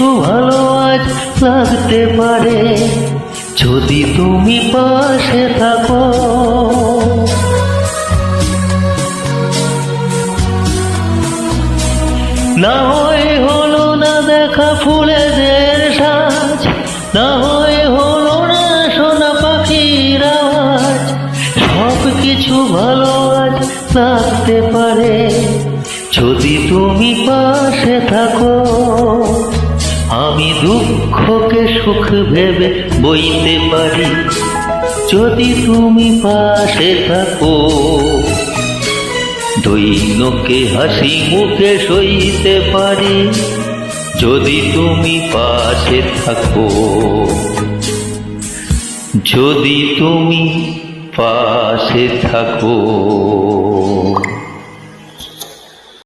কিছু ভালো আজ লাগতে পারে যদি তুমি পাশে থাকো। না হয় হলো না দেখা ফুলেদের সাজ, না হয় হলো না সোনা পাখির আওয়াজ, সব কিছু ভালো আজ লাগতে পারে যদি তুমি পাশে থাকো। আমি দুঃখকে সুখ ভেবে বইতে পারি যদি তুমি পাশে থাকো। দৈন্যকে হাসি মুখে সইতে পারি যদি তুমি পাশে থাকো, যদি তুমি পাশে থাকো।